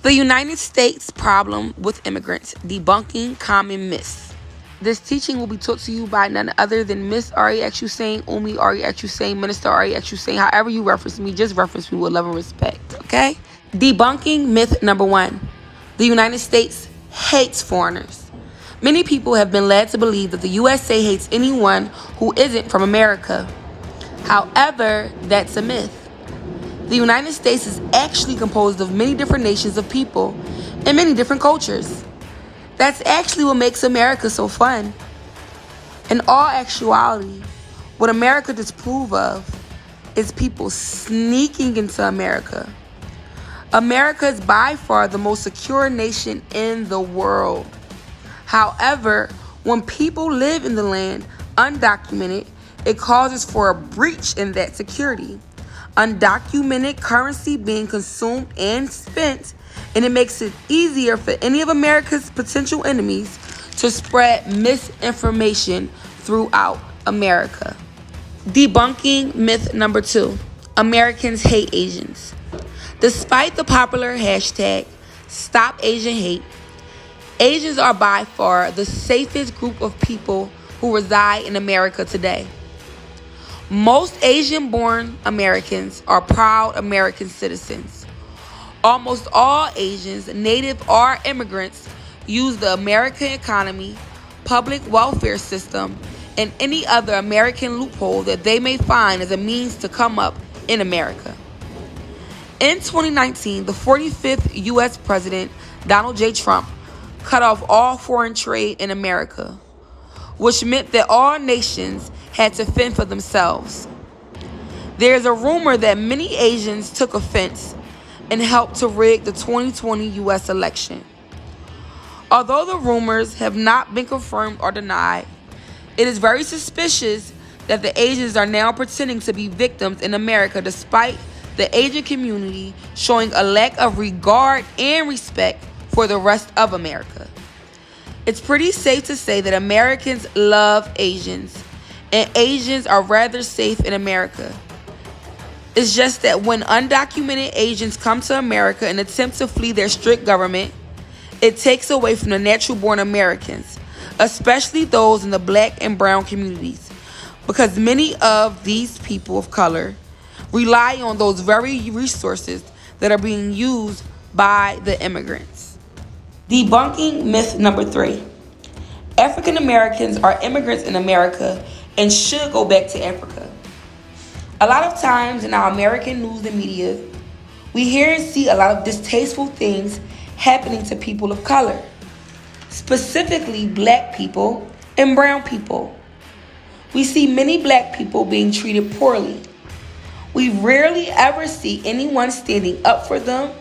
The United States problem with immigrants, debunking common myths. This teaching will be taught to you by none other than Miss Usain, Ummi Usain, Minister Usain. However you reference me, just reference me with love and respect, okay? Debunking myth number 1. The United States hates foreigners. Many people have been led to believe that the USA hates anyone who isn't from America. However, that's a myth. The United States is actually composed of many different nations of people and many different cultures. That's actually what makes America so fun. In all actuality, what America disapproves of is people sneaking into America. America is by far the most secure nation in the world. However, when people live in the land undocumented, it causes for a breach in that security. Undocumented currency being consumed and spent, and it makes it easier for any of America's potential enemies to spread misinformation throughout America. Debunking myth number 2. Americans hate Asians. Despite the popular hashtag Stop Asian Hate, Asians are by far the safest group of people who reside in America today. Most Asian-born Americans are proud American citizens. Almost all Asians, native or immigrants, use the American economy, public welfare system, and any other American loophole that they may find as a means to come up in America. In 2019, the 45th U.S. President, Donald J. Trump, cut off all foreign trade in America, which meant that all nations had to fend for themselves. There is a rumor that many Asians took offense and helped to rig the 2020 U.S. election. Although the rumors have not been confirmed or denied, it is very suspicious that the Asians are now pretending to be victims in America despite the Asian community showing a lack of regard and respect for the rest of America. It's pretty safe to say that Americans love Asians, and Asians are rather safe in America. It's just that when undocumented Asians come to America and attempt to flee their strict government, it takes away from the natural-born Americans, especially those in the black and brown communities, because many of these people of color rely on those very resources that are being used by the immigrants. Debunking myth number 3. African Americans are immigrants in America and should go back to Africa. A lot of times in our American news and media, we hear and see a lot of distasteful things happening to people of color, specifically black people and brown people. We see many black people being treated poorly. We rarely ever see anyone standing up for them,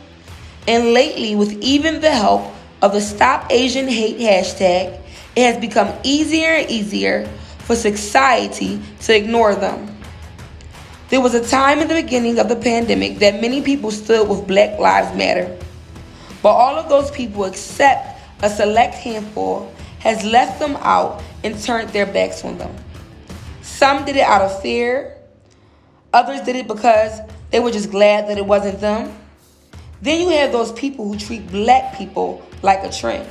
and lately, with even the help of the Stop Asian Hate hashtag, it has become easier and easier for society to ignore them. There was a time in the beginning of the pandemic that many people stood with Black Lives Matter, but all of those people except a select handful has left them out and turned their backs on them. Some did it out of fear, others did it because they were just glad that it wasn't them. Then you have those people who treat black people like a trend.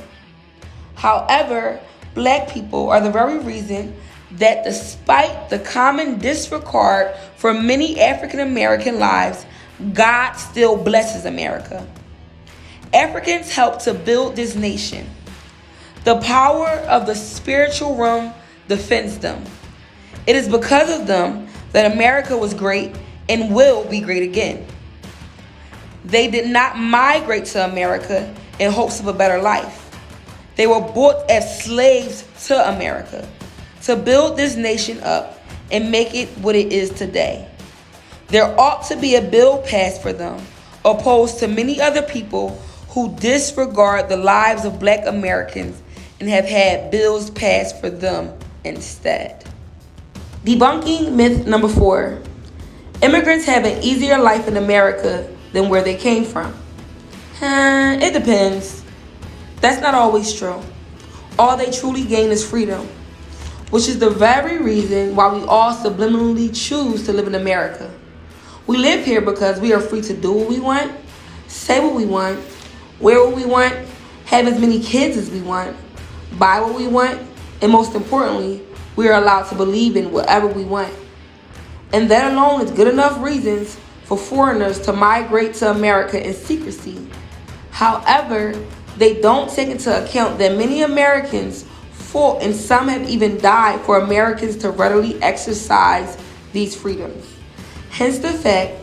However, black people are the very reason that despite the common disregard for many African American lives, God still blesses America. Africans helped to build this nation. The power of the spiritual realm defends them. It is because of them that America was great and will be great again. They did not migrate to America in hopes of a better life. They were bought as slaves to America to build this nation up and make it what it is today. There ought to be a bill passed for them, opposed to many other people who disregard the lives of black Americans and have had bills passed for them instead. Debunking myth number 4. Immigrants have an easier life in America than where they came from. It depends. That's not always true. All they truly gain is freedom, which is the very reason why we all subliminally choose to live in America. We live here because we are free to do what we want, say what we want, wear what we want, have as many kids as we want, buy what we want, and most importantly, we are allowed to believe in whatever we want. And that alone is good enough reasons for foreigners to migrate to America in secrecy. However, they don't take into account that many Americans fought and some have even died for Americans to readily exercise these freedoms. Hence the fact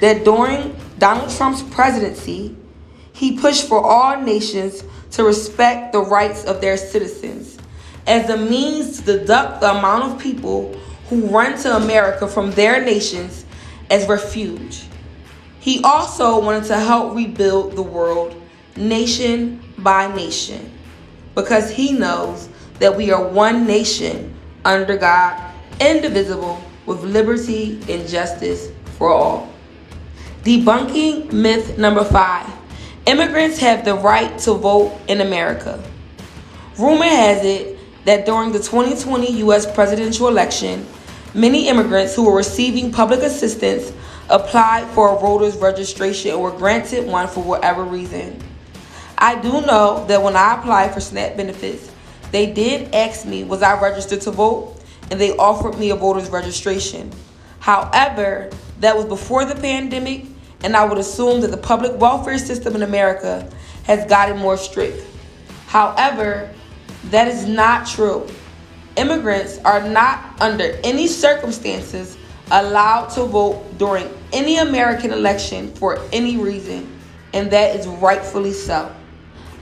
that during Donald Trump's presidency, he pushed for all nations to respect the rights of their citizens as a means to deduct the amount of people who run to America from their nations as refuge. He also wanted to help rebuild the world nation by nation because he knows that we are one nation under God, indivisible, with liberty and justice for all. Debunking myth number 5. Immigrants have the right to vote in America. Rumor has it that during the 2020 U.S. presidential election, many immigrants who were receiving public assistance applied for a voter's registration or were granted one for whatever reason. I do know that when I applied for SNAP benefits, they did ask me was I registered to vote, and they offered me a voter's registration. However, that was before the pandemic, and I would assume that the public welfare system in America has gotten more strict. However, that is not true. Immigrants are not under any circumstances allowed to vote during any American election for any reason, and that is rightfully so.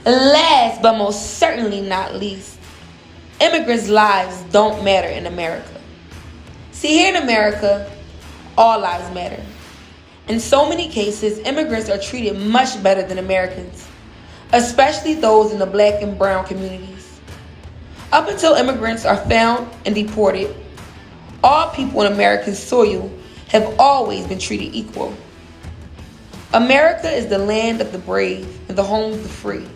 Last but most certainly not least, immigrants' lives don't matter in America. See, here in America, all lives matter. In so many cases, immigrants are treated much better than Americans, especially those in the black and brown communities. Up until immigrants are found and deported, all people on American soil have always been treated equal. America is the land of the brave and the home of the free.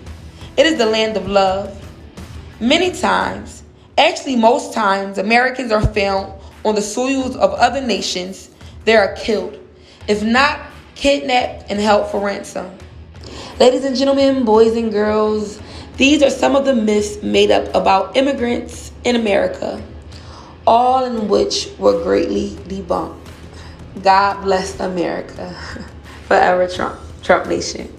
It is the land of love. Many times, actually most times, Americans are found on the soils of other nations. They are killed, if not kidnapped and held for ransom. Ladies and gentlemen, boys and girls, these are some of the myths made up about immigrants in America, all in which were greatly debunked. God bless America. Forever Trump. Trump Nation.